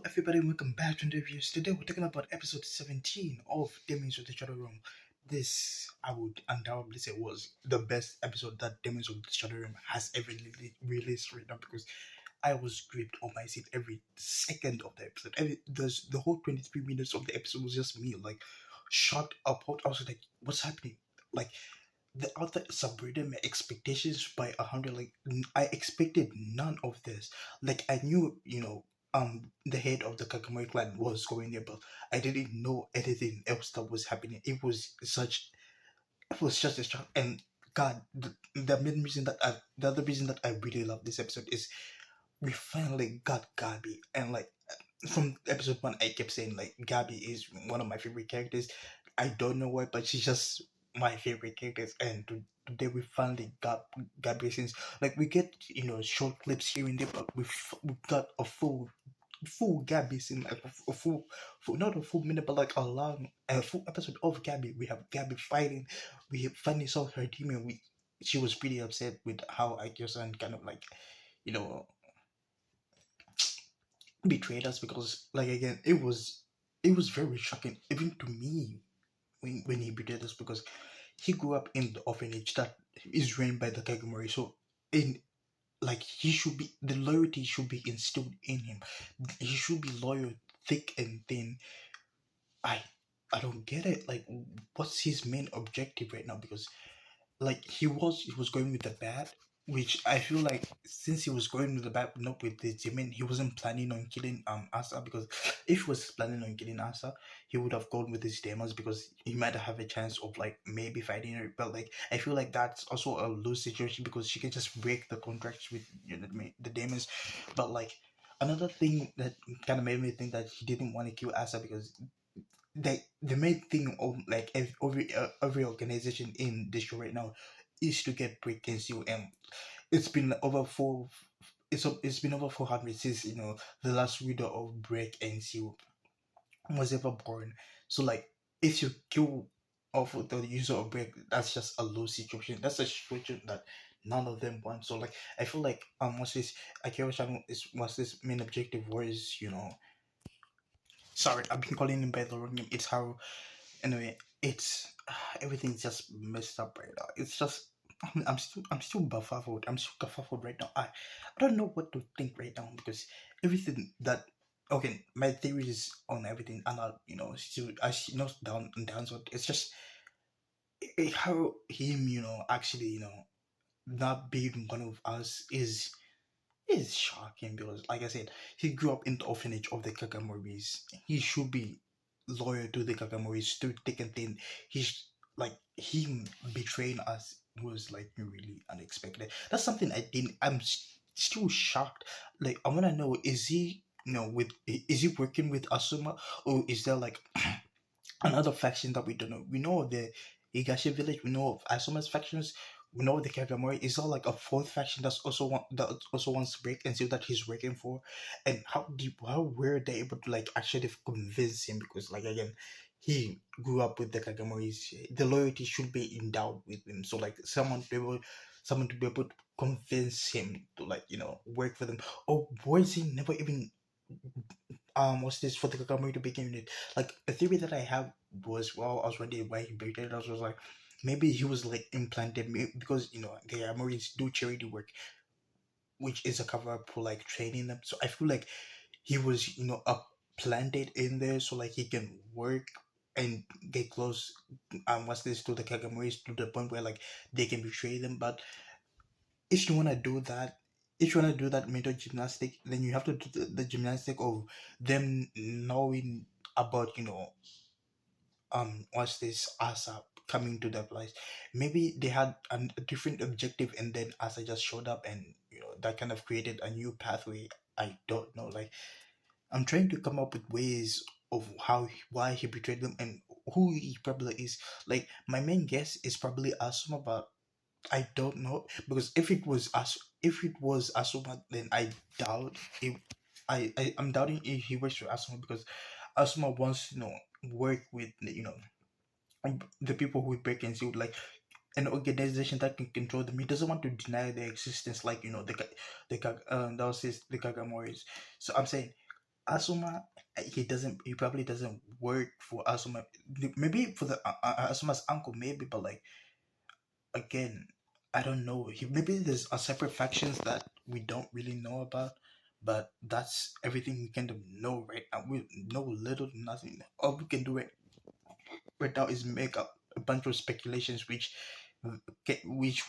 everybody, welcome back to the reviews. Today we're talking about episode 17 of Daemons of the Shadow Realm. This, I would undoubtedly say, was the best episode that Daemons of the Shadow Realm has ever released right now, because I was gripped on my seat every second of the episode. The whole 23 minutes of the episode was just me, like, shocked, appalled. I was like, what's happening? Like, the author subverted my expectations by 100. Like, I expected none of this. Like, I knew, the head of the Kakamori clan was going there, but I didn't know anything else that was happening. It was just a shock. And God, the other reason that I really love this episode is we finally got Gabby. And like, from episode one, I kept saying like Gabby is one of my favorite characters. I don't know why, but she's just my favorite characters. And today we finally got Gabby, since like we get short clips here and there, but we got a full Gabby scene, like a full, not a full minute, but like a full episode of Gabby. We have Gabby fighting. We finally saw her demon. She was pretty upset with how Akio-san kind of like, you know, betrayed us, because like again, it was very shocking even to me when he betrayed us, because he grew up in the orphanage that is ran by the Kagomori. So in like he should be the loyalty should be instilled in him. He should be loyal thick and thin. I i don't get it. Like, what's his main objective right now? Because like he was going with the bat, which I feel like, since he was going with the bat, not with the demon, he wasn't planning on killing Asa. Because if he was planning on killing Asa, he would have gone with his demons, because he might have a chance of like maybe fighting her. But like, I feel like that's also a lose situation, because she can just break the contracts with the demons. But like, another thing that kind of made me think that he didn't want to kill Asa, because the main thing of like every organization in the show right now is to get break and seal. And it's been over four it's been over 400 since the last reader of break and seal was ever born. So like, if you kill off the user of break, that's just a low situation. That's a situation that none of them want. So like, I feel like what's this Akira channel is what's this main objective was, sorry, I've been calling him by the wrong name. It's how, anyway, it's everything's just messed up right now. It's just I'm still baffled. I'm still baffled right now. I don't know what to think right now, because everything that, okay, my theories on everything are not, still, I see not down and down. So it's just how him, actually, not being one of us is shocking, because like I said, he grew up in the orphanage of the Kakamoris. He should be loyal to the Kakamoris, to thick and thin. He's like, him betraying us was like really unexpected. That's something still shocked. Like, I wanna know, is he is he working with Asuma, or is there like another faction that we don't know? We know of the Higashi village, we know of Asuma's factions, we know the Kagamori. Is there like a fourth faction that also wants to break and see that he's working for? And how were they able to like actually convince him? Because like again, he grew up with the Kagamoris. The loyalty should be endowed with him. So like, someone to be able to convince him to like work for them. Or was he never even what's this, for the Kagami to begin with? Like, a theory that I have was, well, I was wondering why he betrayed us. Was like, maybe he was like implanted, because the Amorins do charity work, which is a cover up for like training them. So I feel like he was up planted in there, so like he can work and get close, what's this, to the Kagamoris, to the point where like they can betray them. But if you want to do that, if you want to do that mental gymnastic, then you have to do the gymnastic of them knowing about what's this, Asa coming to the place. Maybe they had a different objective, and then Asa just showed up, and that kind of created a new pathway. I don't know. Like, I'm trying to come up with ways of why he betrayed them, and who he probably is. Like, my main guess is probably Asuma, but I don't know, because if it was Asuma, then I doubt if I'm doubting if he works for Asuma, because Asuma wants to work with the people who break and seal, like an organization that can control them. He doesn't want to deny their existence, like the Kagamoris. So I'm saying, Asuma, he probably doesn't work for Asuma. Maybe for the Asuma's uncle, maybe, but like again, I don't know. Maybe there's a separate factions that we don't really know about, but that's everything we kind of know right now. We know little to nothing. All we can do right now is make up a bunch of speculations which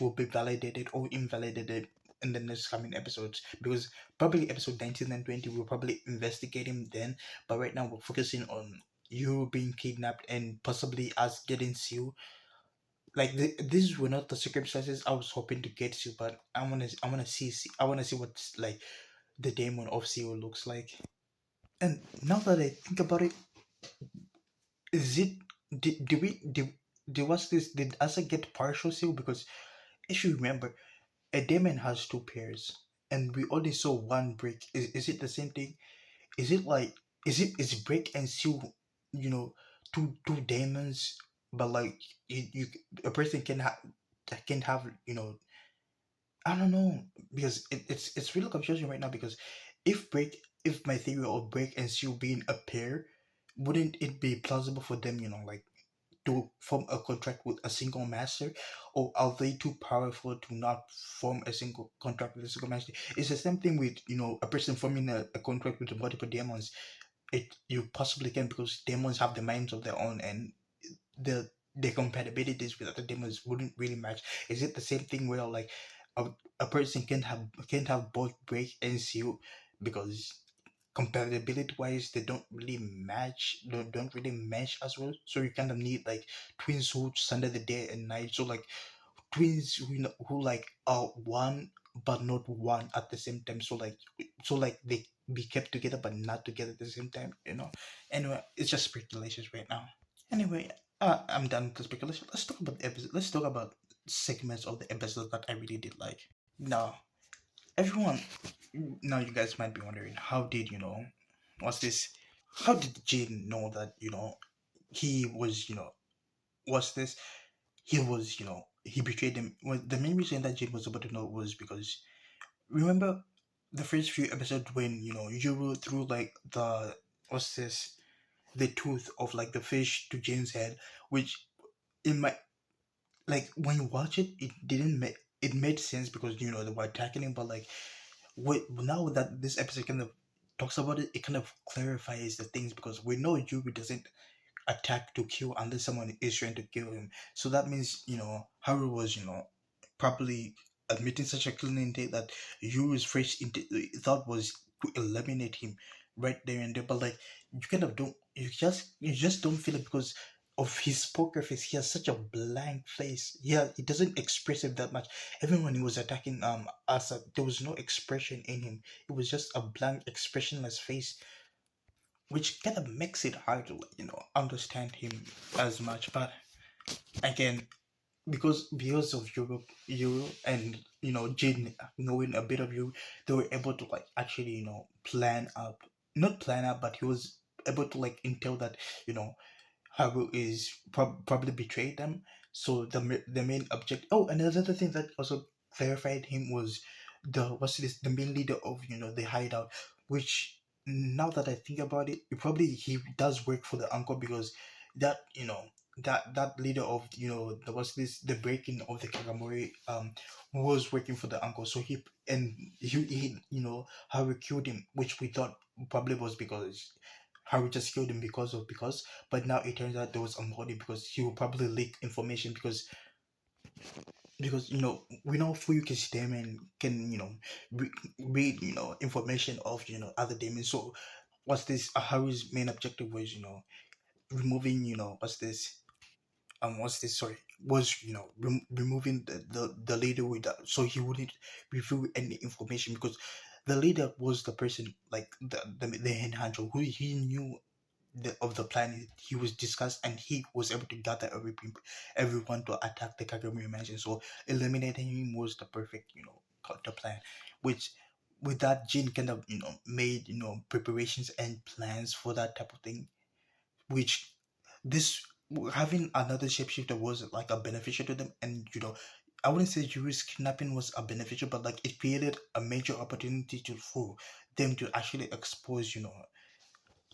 will be validated or invalidated in the next coming episodes, because probably episode 19 and 20 we'll probably investigate him then, but right now we're focusing on you being kidnapped and possibly us getting Sue. Like these were not the circumstances I was hoping to get to, but I want to see what's like the Daemon of Sue looks like. And now that I think about it, is it did we did was this did Asa get partial seal? Because if you remember, a Daemon has two pairs, and we only saw one break. Is it the same thing? Is it like is break and seal, you know, two Daemons, but like you a person can have, you know, I don't know, because it's really confusing right now, because if my theory of break and seal being a pair, wouldn't it be plausible for them, you know, like to form a contract with a single master, or are they too powerful to not form a single contract with a single master? It's the same thing with, you know, a person forming a contract with multiple demons. It you possibly can, because demons have the minds of their own, and the compatibilities with other demons wouldn't really match. Is it the same thing where like a person can have both break and seal, because compatibility wise they don't really match as well, so you kind of need like twins who under the day and night, so like twins who like are one but not one at the same time, so like they be kept together but not together at the same time, you know. Anyway, it's just speculations right now. Anyway, I'm done with the speculation. Let's talk about the episode. Let's talk about segments of the episode that I really did like. Now, everyone, now you guys might be wondering, how did, you know, what's this? How did Jane know that, you know, he was, you know, what's this? He was, you know, he betrayed him. Well, the main reason that Jane was able to know was because, remember the first few episodes when, you know, Yuru threw like what's this? The tooth of like the fish to Jane's head, which in my, like when you watch it, it didn't make, it made sense because, you know, they were attacking him, but like now that this episode kind of talks about it, it kind of clarifies the things, because we know Yuri doesn't attack to kill unless someone is trying to kill him. So that means, you know, Haru was, you know, probably admitting such a clean intake that Yuru's first thought was to eliminate him right there and there. But like you kind of don't, you just don't feel it because of his poker face. He has such a blank face. Yeah, he doesn't express it that much. Even when he was attacking Asa, there was no expression in him. It was just a blank, expressionless face, which kind of makes it hard to, like, you know, understand him as much. But again, because of you and, you know, Jin knowing a bit of you, they were able to like actually, you know, plan up, not plan up, but he was able to like intel that, you know, Haru is probably betrayed them. So the main object. Oh, another thing that also clarified him was the main leader of, you know, the hideout. Which, now that I think about it, probably he does work for the uncle, because that, you know, that leader of, you know, the breaking of the Kagamori was working for the uncle. So he you know, Haru killed him, which we thought probably was because Harry just killed him because, but now it turns out there was a motive, because he will probably leak information, because you know, we know Fuyuki's demon can, you know, read, you know, information of, you know, other demons. So what's this? Haru's main objective was, you know, removing, you know, what's this, sorry, was, you know, removing the leader with that, so he wouldn't reveal any information, because the leader was the person, like the head hunter, who he knew of the plan. He was discussed, and he was able to gather everyone to attack the Kagami mansion. So eliminating him was the perfect, you know, counter plan. Which, with that, Jin kind of, you know, made, you know, preparations and plans for that type of thing. Which this having another shapeshifter was like a beneficial to them, and, you know, I wouldn't say Yuri's kidnapping was a beneficial, but like it created a major opportunity for them to actually expose, you know,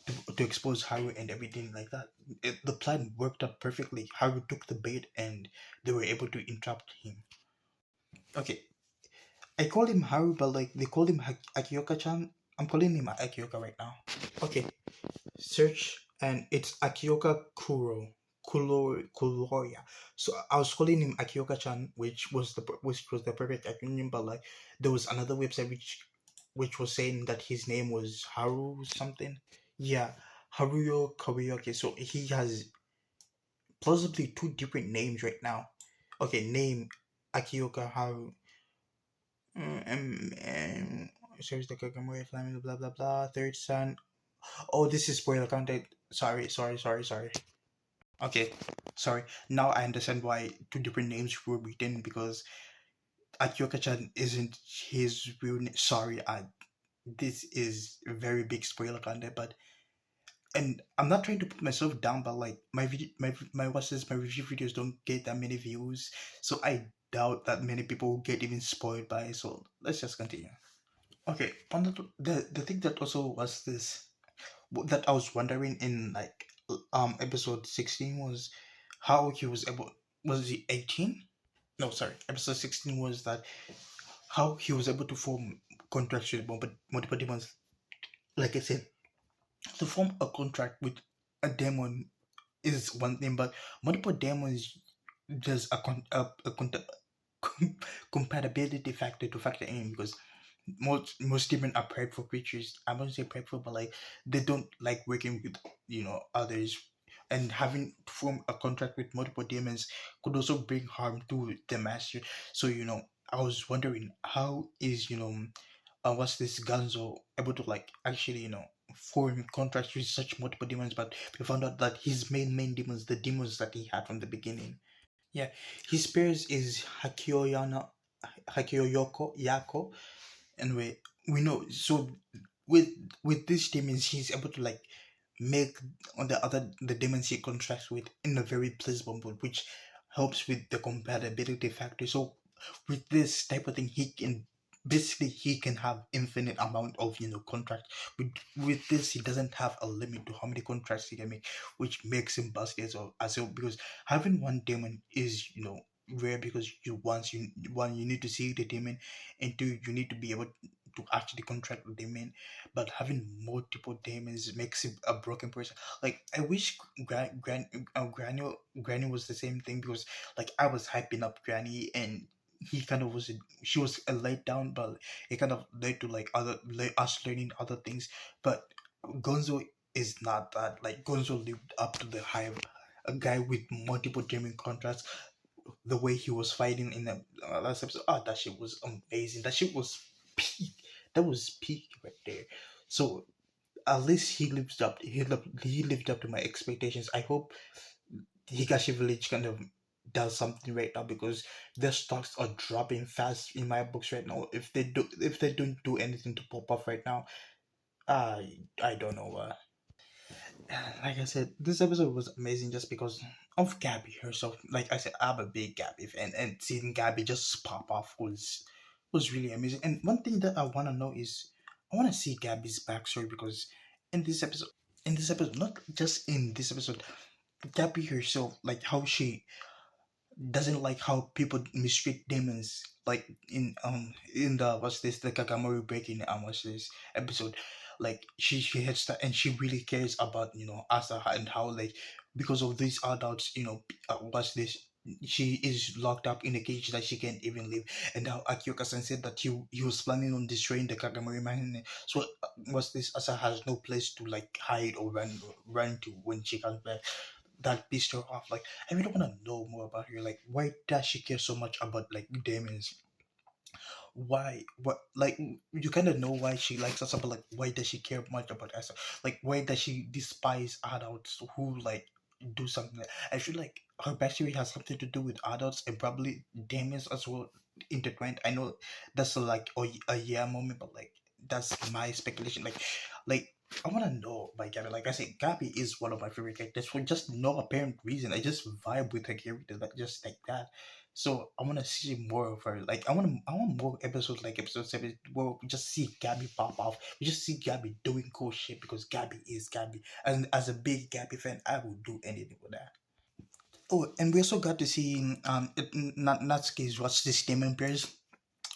to expose Haru and everything like that. The plan worked out perfectly. Haru took the bait and they were able to interrupt him. Okay, I call him Haru, but like they call him Akioka-chan. I'm calling him Akioka right now. Okay, search and it's Akioka Kuroya. So I was calling him Akioka-chan, which was the perfect acronym, but like there was another website which was saying that his name was Haru something. Yeah, Haruyo Kawioke. So he has plausibly two different names right now. Okay, name Akioka Haru. Search the Kagamoya family, blah blah blah. Third son. Oh, this is spoiler content. Sorry. Okay, sorry. Now I understand why two different names were written because Akioka-chan isn't his real name. Sorry, this is a very big spoiler content, but and I'm not trying to put myself down, but like my video, my what's this, my review videos don't get that many views, so I doubt that many people get even spoiled by it. So let's just continue. Okay, on the thing that also was this that I was wondering in like episode 16 was how he was able, was he 18? No, sorry, episode 16 was that how he was able to form contracts with multiple demons. Like I said, to form a contract with a demon is one thing, but multiple demons, there's compatibility factor to factor in because most demons are prideful creatures. I wouldn't say prideful, but like they don't like working with others, and having to form a contract with multiple demons could also bring harm to the master. So I was wondering how is what's this Ganzo able to like actually form contracts with such multiple demons, but we found out that his main demons, the demons that he had from the beginning. Yeah, his peers is Hakioyoko Yako, and we know. So with these demons, he's able to like make on the demons he contracts with in a very pleasant mode, which helps with the compatibility factor. So with this type of thing, he can have infinite amount of contracts. With this, he doesn't have a limit to how many contracts he can make, which makes him busted as well. Because having one demon is rare because you need to see the demon, and two, you need to be able to actually contract the demon. But having multiple demons makes him a broken person. Like I wish Granny was the same thing, because like I was hyping up Granny, and he kind of was she was a laid down, but it kind of led to like us learning other things. But Gonzo is not that. Like Gonzo lived up to the hype. A guy with multiple demon contracts, the way he was fighting in the last episode. Oh, that shit was amazing. That shit was peak. That was peak right there. So at least he lived up to my expectations. I hope Higashi Village kind of does something right now, because their stocks are dropping fast in my books right now. If they don't do anything to pop up right now, I don't know. Like I said, this episode was amazing just because of Gabby herself. Like I said, I'm a big Gabby fan, and seeing Gabby just pop off was really amazing. And one thing that I want to know is I want to see Gabby's backstory, because in this episode, not just in this episode, Gabby herself, like how she doesn't like how people mistreat demons, like in the what's this, the Kagamoru breaking what's this episode. Like she hits that, and she really cares about Asaha, and how like because of these adults, what's this, she is locked up in a cage that she can't even leave. And how Akioka-san said that he was planning on destroying the Kagamoru man. So what's this, Asaha has no place to like hide or run to when she comes back. That pissed her off. Like, I really want to know more about her. Like, why does she care so much about like demons? Why? What? Like, you kind of know why she likes us, but like, why does she care much about us? Like, why does she despise adults who like do something? I feel like her backstory has something to do with adults and probably demons as well intertwined. I know that's like a yeah moment, but like that's my speculation. Like I want to know by Gabby. Like I said, Gabby is one of my favorite characters for just no apparent reason. I just vibe with her character, like just like that. So I want to see more of her. Like I want more episodes like episode 7 where we just see Gabby pop off. We just see Gabby doing cool shit because Gabby is Gabby. And as a big Gabby fan, I will do anything for that. Oh, and we also got to see Natsuki's watch this Demon Bears,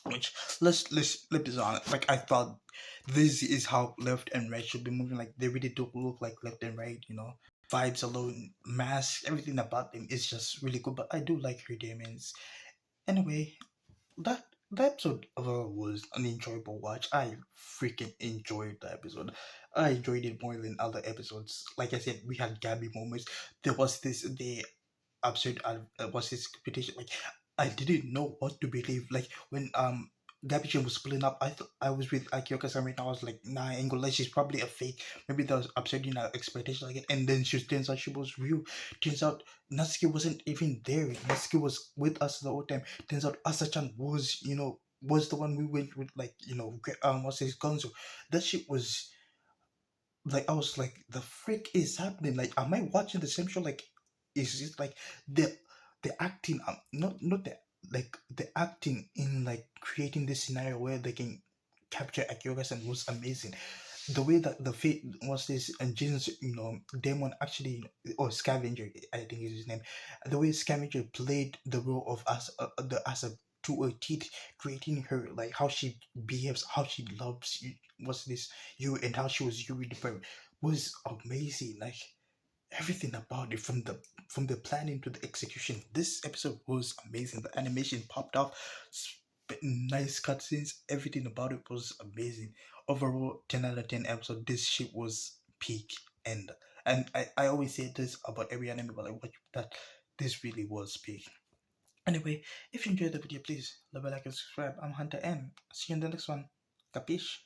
which let's be honest. Like I thought, this is how left and right should be moving. Like they really do look like left and right. Vibes alone, mask, everything about them is just really good. But I do like her Demons. Anyway, that that episode overall was an enjoyable watch. I freaking enjoyed the episode. I enjoyed it more than other episodes. Like I said, we had Gabby moments. There was this the absurd was his competition. Like I didn't know what to believe. Like when Gabby was splitting up, I was with Akioka San right now. I was like, nah, I ain't gonna lie, she's probably a fake. Maybe that was absurd in our expectation like it. And then she turns out she was real. Turns out Natsuki wasn't even there. Natsuki was with us the whole time. Turns out Asachan was, was the one we went with, like, what's his Gonzo. That shit was like, I was like, the freak is happening? Like, am I watching the same show? Like, is it like the the acting? Not the like the acting in like creating this scenario where they can capture Akioga's and was amazing. The way that the fate was this and Jin's, Demon actually, or Scavenger, I think is his name. The way Scavenger played the role of as a to a teeth, creating her, like how she behaves, how she loves you, was this you, and how she was you with the bird was amazing. Like everything about it, from the planning to the execution, this episode was amazing. The animation popped off, nice cutscenes, everything about it was amazing. Overall, 10 out of 10 episode. This shit was peak. And I always say this about every anime, but like what that this really was peak. Anyway, if you enjoyed the video, please leave a like and subscribe. I'm Hunter, and see you in the next one. Capiche?